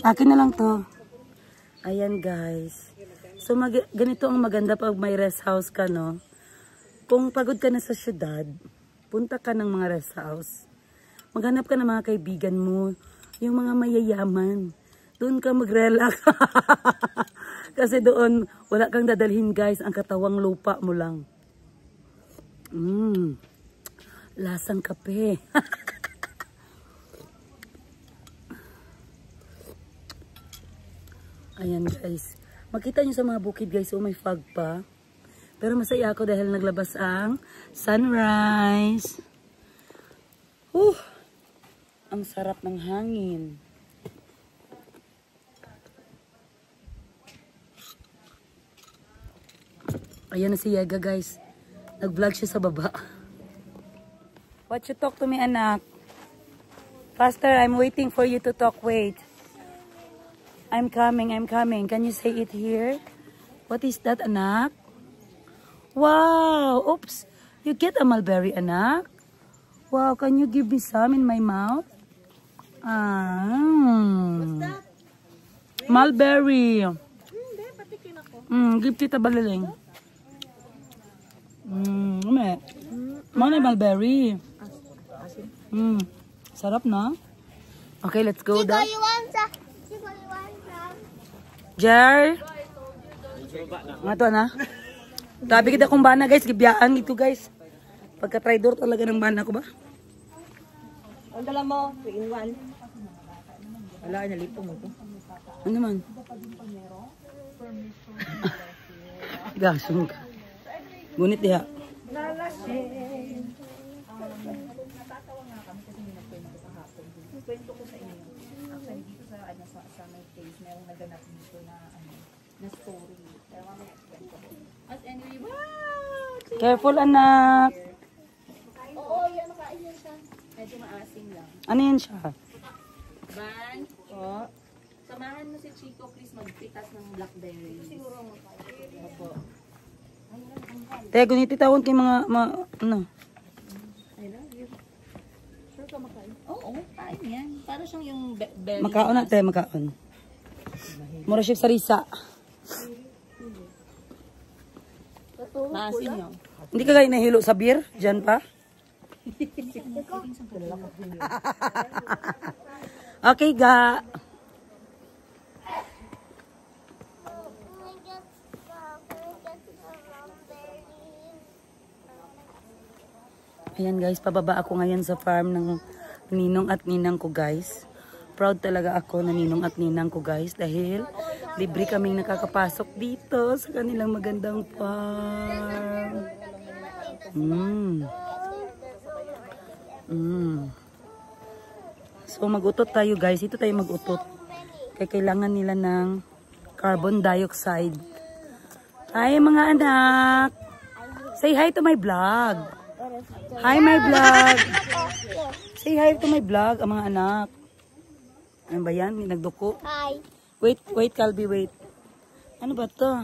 Akin na lang to. Ayan guys. So ganito ang maganda pag may rest house ka, no? Kung pagod ka na sa syudad, punta ka ng mga rest house. Maghanap ka ng mga kaibigan mo, yung mga mayayaman. Doon ka mag-relax. Kasi doon, wala kang dadalhin guys, ang katawang lupa mo lang. Lasang kape. Ayan guys. Makita nyo sa mga bukid guys, oh may fog pa. Pero masaya ako dahil naglabas ang sunrise. Ang sarap ng hangin. Ayan na si Yega guys. Nag-vlog siya sa baba. What you talk to me, anak? Faster, I'm waiting for you to talk. Wait. I'm coming, I'm coming. Can you say it here? What is that, anak? Wow! Oops! You get a mulberry, anak? Wow, can you give me some in my mouth? What's that? Mulberry. Hindi, patikin ako. Give tita Baliling. Mana mulberry? Sarap na. Okay, let's go down. Jer. Nga to na. Tabi kita kung bana guys, gibiyaan ito guys. Pagka-traidor talaga ng bana ko ba? Ang dala mo, 3-in-1. Wala, nalipong mo ito. Ano naman? Gasong ka. Gunit diha. Kwento ko sa inyo. Actually, dito sa my place, mayroong naganap dito na story. Pero mamaya kwento ko. As anyway, wow! Careful, anak. Oo, yan, makain yan siya. Medyo maasim lang. Ano yan siya? Ban, samahan mo si Chico, please, magpitas ng blackberry. Siguro mo tayo. Opo. Te, gunit itawon kay mga ano? I love you. Sure ka makain? Oo, kain yan. Para siyang yung belly. Makaon na, te, makaon. Mura siya sa risa. Maasim yun. Hindi ka kayo nahilo sa beer? Diyan pa? Okay, ga. Ayan guys, pababa ako ngayon sa farm ng ninong at ninang ko guys. Proud talaga ako na ninong at ninang ko guys dahil libre kaming nakakapasok dito sa kanilang magandang farm. So mag-utot tayo guys, ito tayo mag-utot. Kaya kailangan nila ng carbon dioxide. Hi mga anak! Say hi to my vlog! Hi my vlog! Say hi to my vlog, ang mga anak. Ano ba yan? Nagduko? Hi. Wait, Calby, wait. Ano ba to?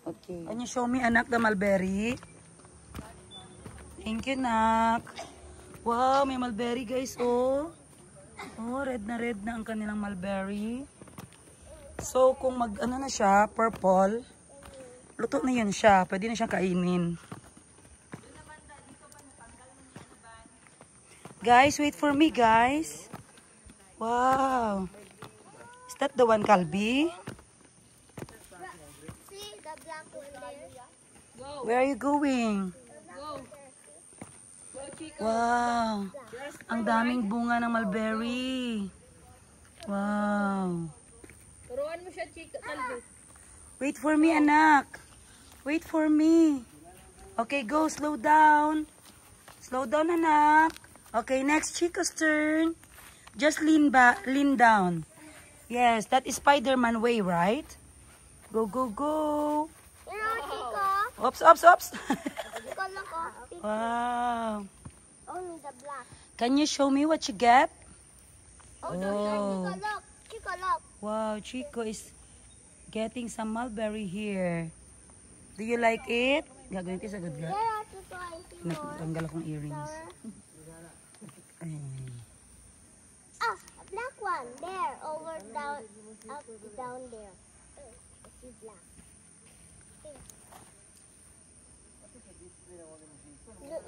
Okay. Can you show me, anak, the mulberry? Thank you, anak. Wow, may mulberry, guys, oh. Oh, red na ang kanilang mulberry. So, kung ano na siya, purple, luto na yan siya. Pwede na siyang kainin. Guys, wait for me, guys. Wow. Is that the one, Calby? See the black one there? Where are you going? Wow. Ang daming bunga ng mulberry. Wow. Turuan mo siya, Chico. Wait for me, anak. Wait for me. Okay, go. Slow down. Slow down, anak. Okay, next Chico's turn. Just lean down. Yes, that is Spider-Man way, right? Go, go, go. You know, Chico? Oops, oops, oops. Chico, look, oh. Wow. Only the black. Can you show me what you get? Oh, Chico, look. Chico, look. Wow, Chico is getting some mulberry here. Do you like it? Gagawin ko sa good girl. Yeah, Chico, I see more. Nagtanggal akong earrings. Ay. Ah, a black one. There, over, down, up, down there. I see black. Look,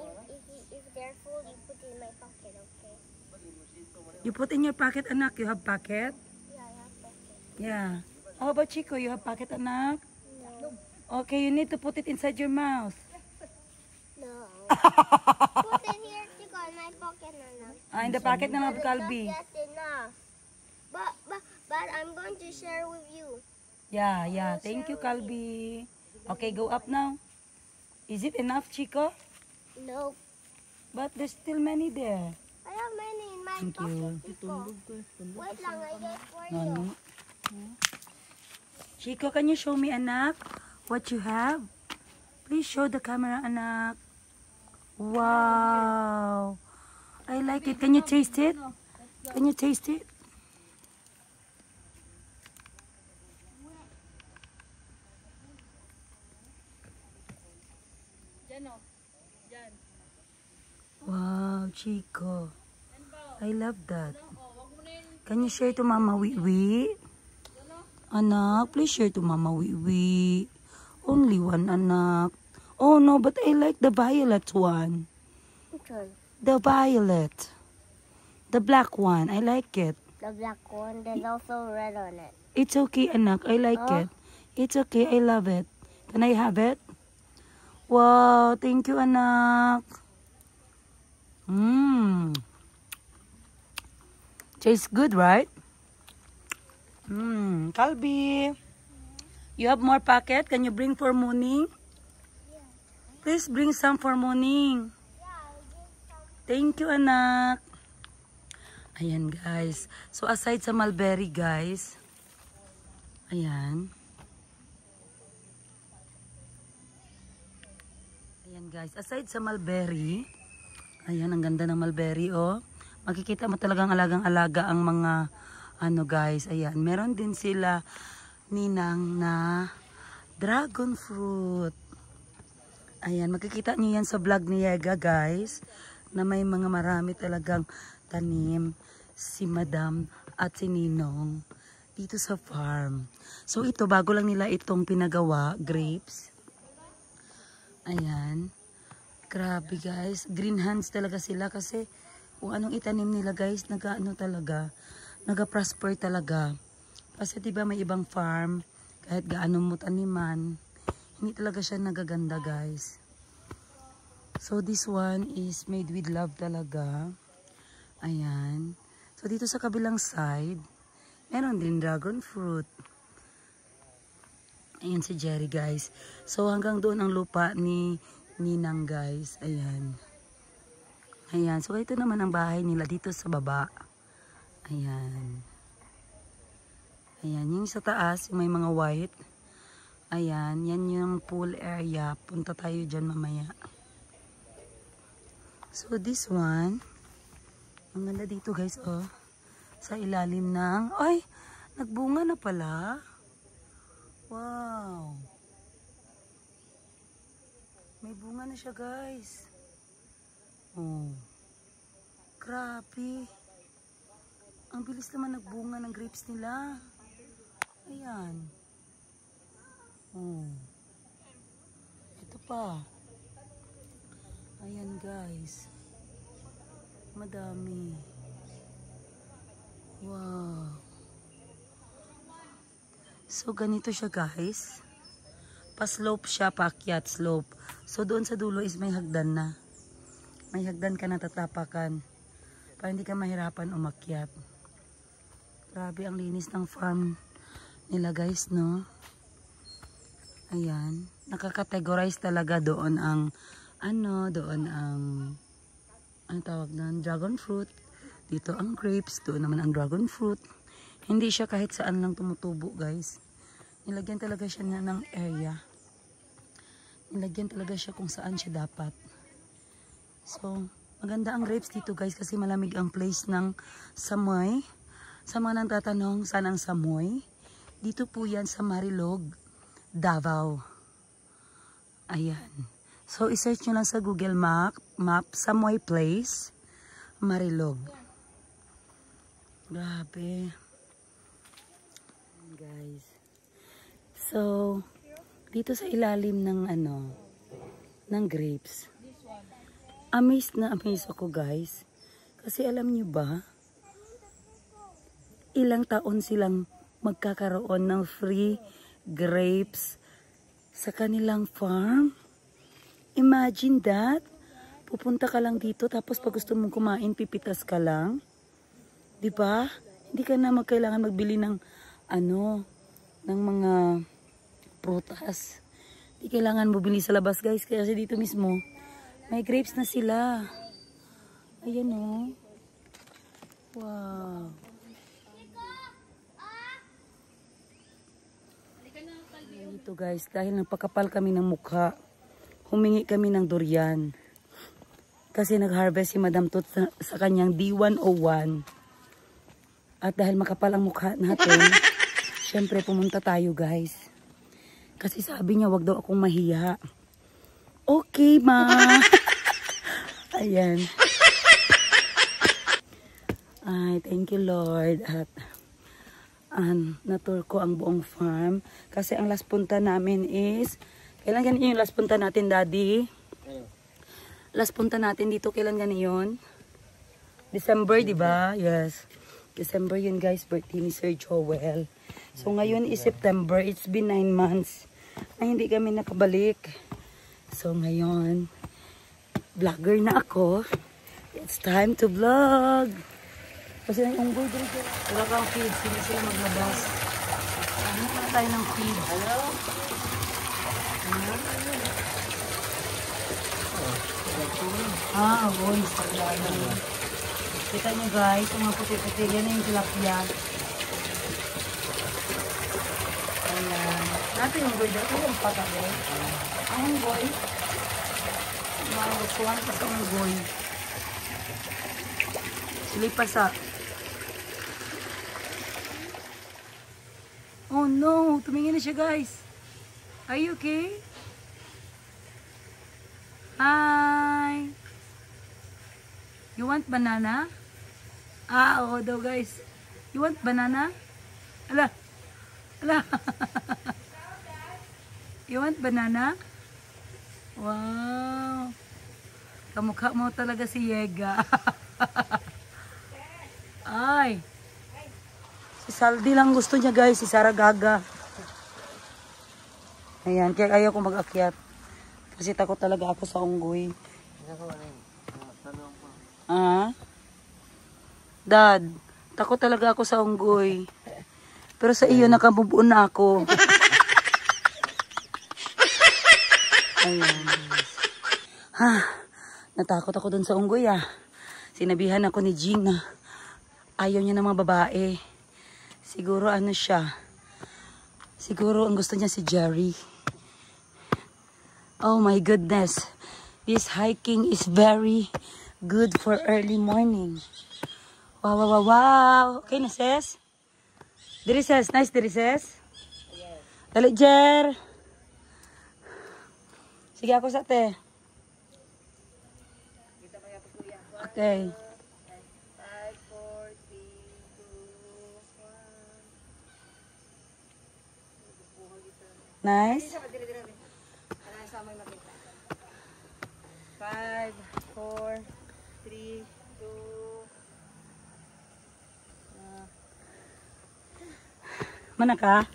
if they're full, you put it in my pocket, okay? You put in your pocket, anak. You have pocket? Yeah, I have pocket. Yeah. How about Chico? You have pocket, anak? No. Okay, you need to put it inside your mouth. No. Put it here, Chico, in my pocket, Nana. In the pocket na mga Calbi. That's just enough. But I'm going to share with you. Yeah, yeah. Thank you, Calbi. Okay, go up now. Is it enough, Chico? No. But there's still many there. I have many in my Thank pocket, you. Chico. Wait lang, I get for you. Nani? Chico, can you show me, anak, what you have? Please show the camera, anak. Wow. I like it. Can you taste it? Can you taste it? Wow, Chico. I love that. Can you share to Mama Wiwi? Anak, please share to Mama Wiwi. Only one, anak. Oh no, but I like the violet one. Okay. The violet. The black one. I like it. The black one, there's also red on it. It's okay, anak. I like it. It's okay. I love it. Can I have it? Wow, thank you, anak. Tastes good, right? Calbi, you have more packet? Can you bring for morning? Please bring some for morning. Thank you, anak. Ayan, guys. So, aside sa mulberry, guys. Ayan. Ayan, guys. Aside sa mulberry, ayan, ang ganda ng mulberry, oh. Makikita mo talagang alagang-alaga ang mga, ano, guys. Ayan, meron din sila, ninang, na dragon fruit. Ayan, makikita nyo yan sa vlog ni Yega, guys, na may mga marami talagang tanim si Madam at si Ninong dito sa farm. So, ito, bago lang nila itong pinagawa, grapes. Ayan. Grabe, guys. Green hands talaga sila kasi kung anong itanim nila, guys, naga-ano talaga, naga-prosper talaga. Kasi diba may ibang farm, kahit gaano mo taniman, hindi talaga siya nagaganda, guys. So, this one is made with love talaga. Ayan. So, dito sa kabilang side, meron din dragon fruit. Ayan si Jerry, guys. So, hanggang doon ang lupa ni Ninang, guys. Ayan. Ayan. So, ito naman ang bahay nila dito sa baba. Ayan. Ayan. Yung sa taas, yung may mga white. Ayan. Yan yung pool area. Punta tayo dyan mamaya. So, this one, ang ganda dito, guys, oh. Sa ilalim ng, ay, nagbunga na pala. Wow. May bunga na siya, guys. Oh. Grabe. Ang bilis naman nagbunga ng grapes nila. Ayan. Oh. Ito pa. Ayan, guys. Madami. Wow. So, ganito siya, guys. Pa-slope siya, paakyat, slope. So, doon sa dulo is may hagdan na. May hagdan ka na tatapakan. Para hindi ka mahirapan umakyat. Grabe, ang linis ng farm nila, guys, no? Ayan. Nakakategorize talaga doon ang, ano, doon ang, ano tawag doon? Dragon fruit. Dito ang grapes. Doon naman ang dragon fruit. Hindi siya kahit saan lang tumutubo, guys. Nilagyan talaga siya ng area. nilagyan talaga siya kung saan siya dapat. So, maganda ang grapes dito guys kasi malamig ang place ng Samoy. Sa mga nang tatanong saan ang Samoy, dito po yan sa Marilog, Davao. Ayan. So, isearch nyo lang sa Google Map Samoy Place, Marilog. Grabe. Guys. So, dito sa ilalim ng ng grapes. Amazed na amazed ako guys. Kasi alam nyo ba, ilang taon silang magkakaroon ng free grapes sa kanilang farm. Imagine that. Pupunta ka lang dito tapos pag gusto mong kumain, pipitas ka lang. Diba? Hindi ka na kailangan magbili ng ng mga prutas. Hindi kailangan bumili sa labas guys. Kasi dito mismo, may grapes na sila. Ayan o. Wow. Dito guys, dahil nagpakapal kami ng mukha, humingi kami ng durian. Kasi nag-harvest si Madam Tot sa kanyang D101. At dahil makapal ang mukha natin, syempre pumunta tayo guys. Kasi sabi niya wag daw akong mahiya. Okay ma. Ayan. Ay, thank you Lord. At na-tour ko ang buong farm. Kasi ang last punta namin is, kailan ganyan yung last punta natin daddy? Last punta natin dito, kailan ganyan yun? December, di ba? Yes. December yun guys, birthday ni Sir Joel. So ngayon is September, it's been 9 months na hindi kami nakabalik. So ngayon, vlogger na ako. It's time to vlog. Kasi yung unggoy dito, wala kang feed, hindi sila maglabas. Ano na tayo ng feed? Hello? Voice. Kita nyo guys, yung mga puti-puti, yan yung tilapia. Ayan. Natin yung unggoy dito, yung patagal. Ang unggoy. Magustuhan pa sa unggoy. Silipasa. Oh no, tumingin na siya guys. Are you okay? Hi. You want banana? Oo daw guys. You want banana? Ala. Ala. You want banana? Wow. Kamukha mo talaga si Yega. Ay. Si Saldi lang gusto niya guys, si Sarah Gaga. Ayan, kaya ayaw ko mag-akyat. Kasi takot talaga ako sa unggoy. Dad, takot talaga ako sa unggoy. Pero sa iyo, nakabubuon na ako. Ayan. Natakot ako dun sa unggoy Sinabihan ako ni Jing na ayaw niya ng mga babae. Siguro ano siya. Siguro ang gusto niya si Jerry. Oh my goodness. This hiking is very good for early morning. Wow, wow, wow, wow. Okay na, sis? Diri, sis. Nice, diri, sis? Yes. Dali, Jer. Sige ako sa te. Okay. 5, 4, 3, 2, 1. Nice. 5, 4, 3, 2. Mana ka?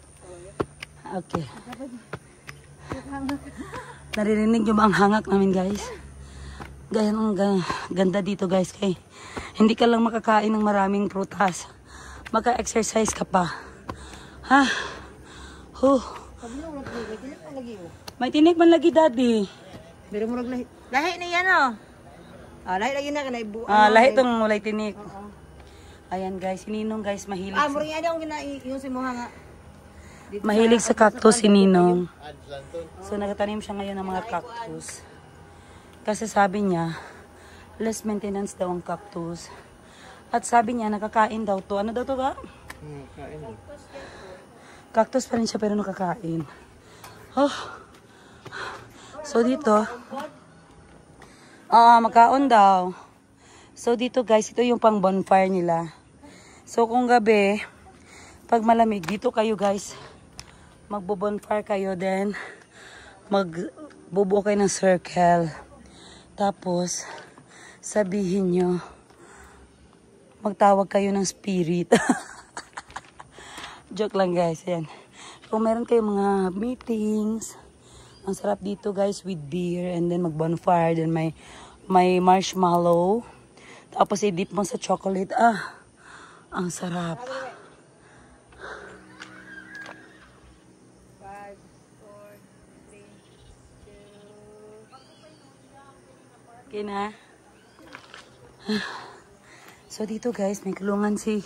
Okay. Naririnig yung ba ang hangak namin guys? Gaya ng ganda dito guys kay hindi ka lang makakain ng maraming prutas. Maka-exercise ka pa. May tinik man lagi daddy. Pero mo lahi. Lahi na yan lahi lagi na kanay bu. Lahi tong walay tinik. Ayan guys, sininong guys mahilig. Mo rin yan yung yung simuha nga. Mahilig sa cactus si Ninong. So nagtatanim siya ngayon ng mga cactus. Kasi sabi niya, less maintenance daw ang cactus. At sabi niya, nakakain daw to. Ano daw to ba? Cactus pa rin siya pero nakakain. Oh. So dito, magkaon daw. So dito guys, ito yung pang bonfire nila. So kung gabi, pag malamig, dito kayo guys, magbo-bonfire kayo, then magbubuo kayo ng circle. Tapos, sabihin nyo, magtawag kayo ng spirit. Joke lang guys, yan. Kung meron kayong mga meetings, ang sarap dito guys with beer, and then mag-bonfire, then may marshmallow. Tapos i-dip mo sa chocolate. Ang sarap. Okay na. So dito guys, may kulungan si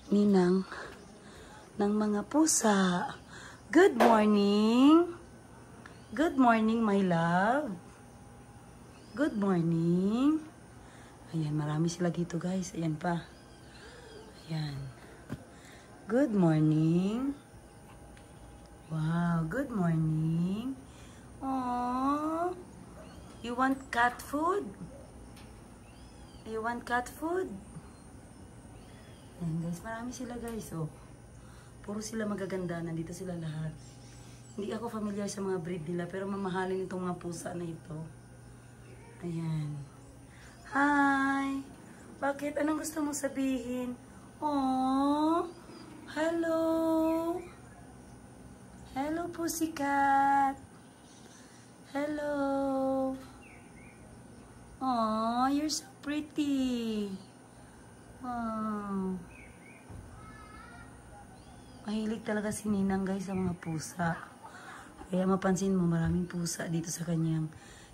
Ninang ng mga pusa. Good morning. Good morning, my love. Good morning. Ayan, marami sila dito guys. Ayan pa. Ayan. Good morning. Wow, good morning. Aww. You want cat food? You want cat food? Ayan guys, marami sila guys. Oh. Puro sila magaganda. Nandito sila lahat. Hindi ako familiar sa mga breed nila, pero mamahalin itong mga pusa na ito. Ayan. Hi! Bakit? Anong gusto mong sabihin? Oh, hello! Hello, pussycat! Hello! Oh, you're so pretty. Oh. Mahilig talaga si Ninang guys sa mga pusa. Kaya mapansin mo maraming pusa dito sa kanyang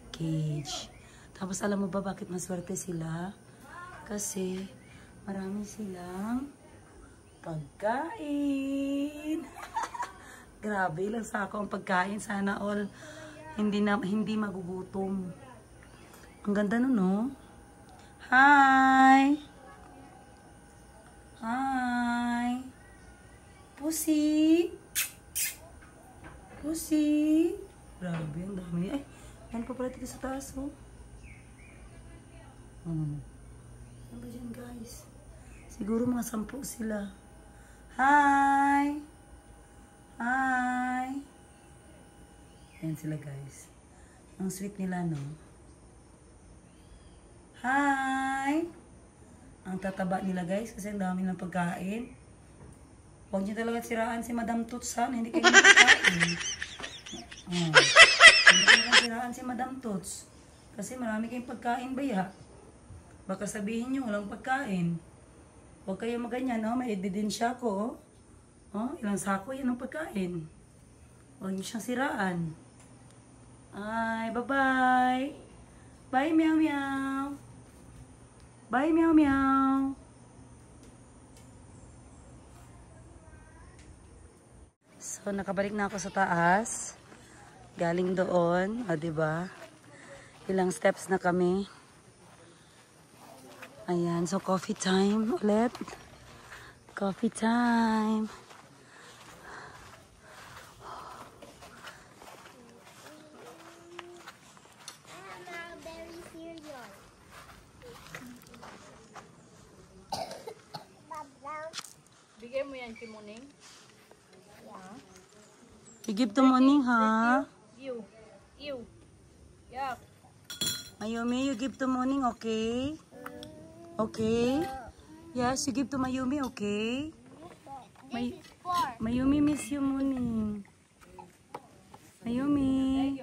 cage. Tapos alam mo ba bakit maswerte sila? Kasi marami silang pagkain. Grabe, ilang sako ang pagkain. Sana all hindi magugutom. Ang ganda nun, no? Hi! Hi! Pussy! Pussy! Grabe, ang dami. Ay, yan pa pala dito sa taas, oh. Ano ba dyan, guys? Siguro mga 10 sila. Hi! Hi! Yan sila, guys. Ang sweet nila, no? Hi! Ang tataba nila guys kasi ang dami ng pagkain. Huwag niyo talaga siraan si Madam Toots, ha? Hindi kayo pagkain. Hindi talaga siraan si Madam Toots. Kasi marami kayong pagkain baya. Baka sabihin niyo walang pagkain. Huwag kayo maganyan, no? May ebidensya ko, oh. Ilang sako yan ang pagkain. Huwag niyo siyang siraan. Ay, bye-bye! Bye, meow meow! Bye, meow meow. So, nakabalik na ako sa taas. Galing doon. O, diba? Ilang steps na kami. Ayan. So, coffee time ulit. Coffee time. Bigay mo yan, Kimoning. You give to morning, ha? You. Yeah. Mayumi, you give to morning, okay? Okay? Yes, you give to Mayumi, okay? Mayumi miss you morning. Mayumi.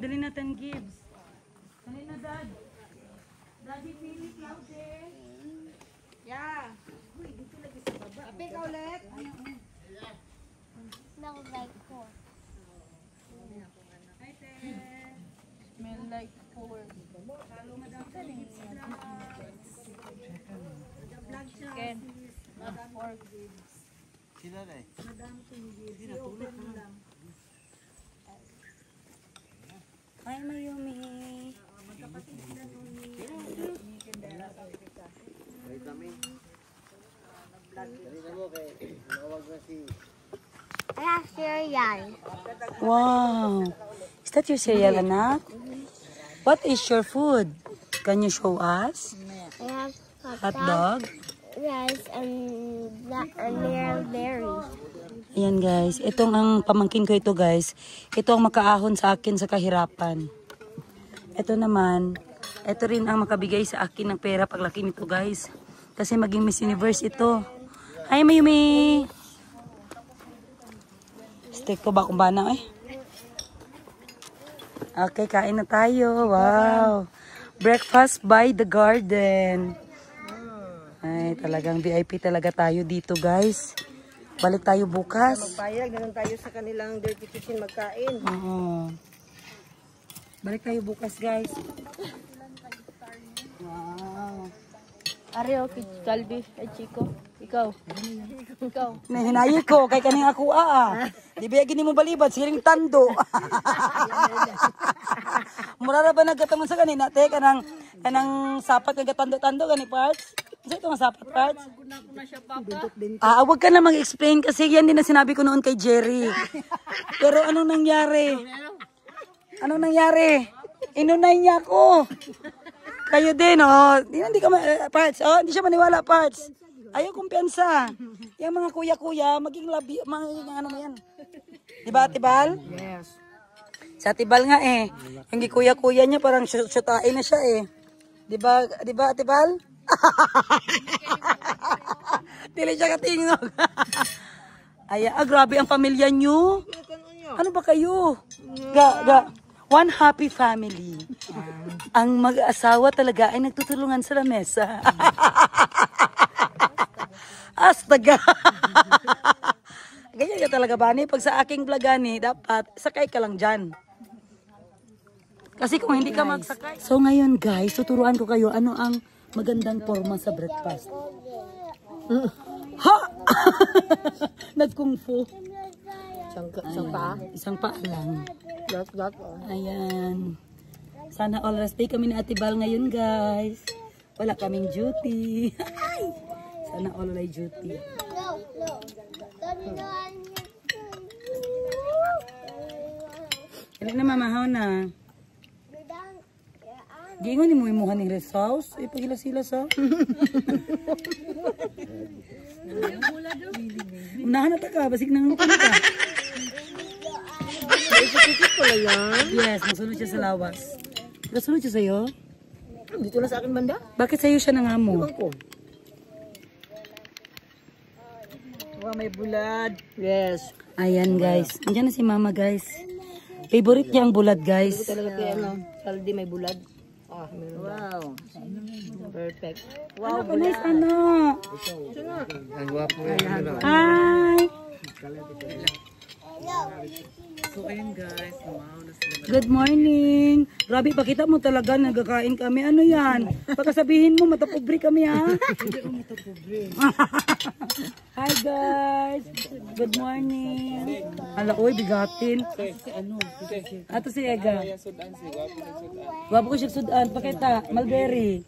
Dali natin gives. Dali na, Dad. Daddy, Philip, louder. Yeah. Api ka ulit. Smells like pork. Smell like pork. Chicken. Pork. Hi, Mayumi. I have cereal. Wow. Is that your cereal, anak? What is your food? Can you show us? I have Hot dog? rice and berries. Ayan guys, itong ang pamangkin ko ito guys. Ito ang makaahon sa akin sa kahirapan. Ito naman, ito rin ang makabigay sa akin ng pera paglaki nito guys. Kasi maging Miss Universe ito. Hi Mayumi! Steak ko ba kung bana eh? Okay, kain na tayo. Wow! Breakfast by the garden. Ay, talagang VIP talaga tayo dito guys. Balik tayo bukas. Magpayag na lang tayo sa kanilang dirty kitchen magkain. Oo. Balik tayo bukas, guys. Wow. Areo, Calvi, ay Chico. Ikaw. Ikaw. Nahinayi ko, kay kaning ako Di ba gini mo balibad, siling tando. Murara ba nagkatamon sa kanina, te? Kanang sapat nagkatando-tando, gani parts? Isa ito nga sapat parts? Wag ka na mag-explain kasi yan din na sinabi ko noon kay Jerry. Pero anong nangyari? Anong nangyari? Inunay niya ako. Kayo din, Hindi ka parts. Hindi siya maniwala, parts. Ayaw kumpiyansa. Yung mga kuya-kuya, maging labi, maging ano mo yan. Diba, Tibal? Yes. Sa Tibal nga yung kuya-kuya niya parang syutain na siya Diba, Tibal? Dili siya katingog. Grabe ang pamilya nyo. Ano ba kayo? One happy family. Ang mag-asawa talaga ay nagtutulungan sa lamesa. Astaga. Ganyan ka talaga ba ni? Pag sa aking vlogani, dapat sakay ka lang dyan. Kasi kung hindi ka magsakay. So ngayon guys, tuturuan ko kayo ano ang magandang forma sa breakfast. Ha! Nag-kung fu. Isang pa lang. Ayan. Sana all rest day kami ni Ate Bal ngayon guys. Wala kaming duty. Sana all ay duty. Kailan na mamahaw na? Gingon ni mo imuhan ng rest house. Pagilas-hilas Unahan na ta ka. Basig nang ka. Yes, masunod siya sa lawas. Masunod siya sa'yo? Dito na sa akin banda? Bakit sa'yo siya nangamo? Wow, may bulad. Yes. Ayan guys. Andiyan na si mama guys. Favorite niya ang bulad guys. Talaga kaya saldi may bulad. Wow. Perfect. Wow, nice ano. Hi. So ayan guys, good morning. Grabe, pakita mo talaga nagkakain kami. Ano yan? Pagkasabihin mo, matapobre kami Hi guys. Good morning. Hala, oy, bigatin. Ato si Ega. Wapo ko siya sudan. Pakita, Mulberry.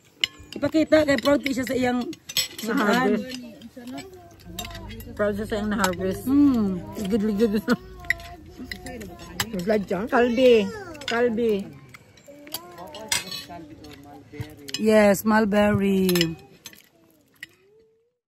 Ipakita, kay proud siya sa iyang sudan. Proud siya sa iyang na-harvest. Ligid-ligid. Vlog siya? Kalbi. Yes, mulberry.